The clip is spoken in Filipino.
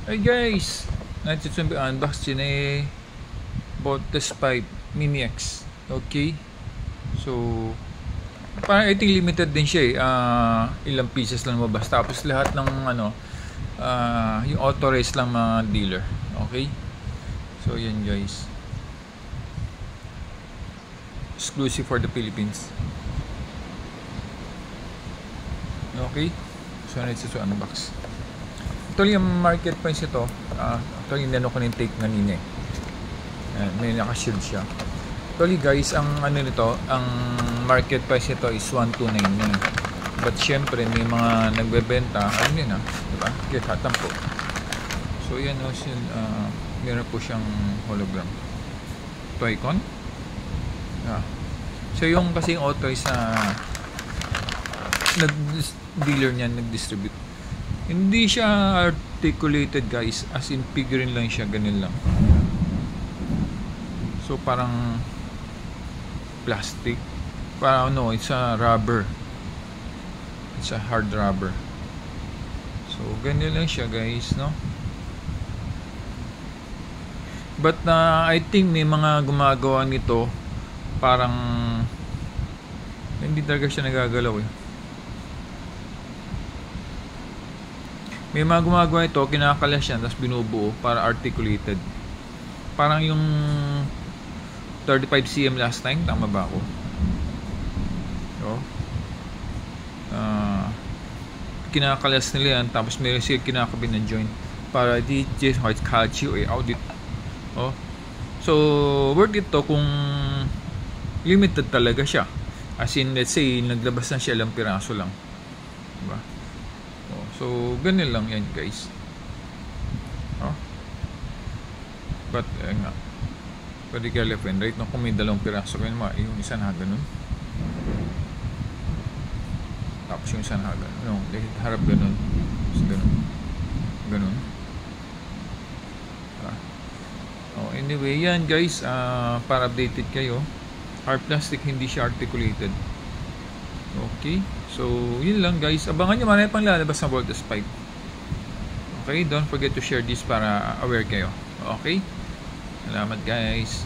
Hey guys, natin unbox din Voltes 5 Mini X. Okay, so parang I think limited din siya ilang pieces lang mabas, tapos lahat ng yung authorized lang mga dealer. Okay, so yan guys, exclusive for the Philippines. Okay, so natin unbox. Actually, yung market price ito, actually, nano ko yung take kanina may naka-shield siya. Actually guys, ang nito, ang market price ito is 129 na. But syempre, may mga nagbebenta, diba? Kaya tatampo. So yan meron po siyang hologram. Toy-Con. So yung kasing authorized na dealer niyan, nag-distribute. Hindi siya articulated guys, as in figurine lang siya, ganun lang. So parang plastic, parang it's a rubber, it's a hard rubber. So ganun lang siya guys, no? But I think may mga gumagawa nito, parang hindi talaga siya nagagalaw May mga gumagawa ito, kinakalas yan, tapos binubuo para articulated. Parang yung 35 cm last time, tama ba ako? So, kinakalas nila yan, tapos meron sila kinakabin ng joint para di just catch you audit. So, worth it to kung limited talaga siya. As in, let's say, naglabas na siya lang piraso lang. Diba? So, ganun lang yan guys. But, nga. Pwede kaya left and right. Kung may dalawang piraso kayo, yung isa na ganun. Tapos yung isa na ganun. Harap ganun. Tapos ganun. Ganun. Anyway, yan guys. Para updated kayo. Hard plastic, hindi siya articulated. Okay. So, yun lang guys. Abangan nyo, marami pang lalabas ng Voltes 5. Okay, don't forget to share this para aware kayo. Okay? Salamat guys.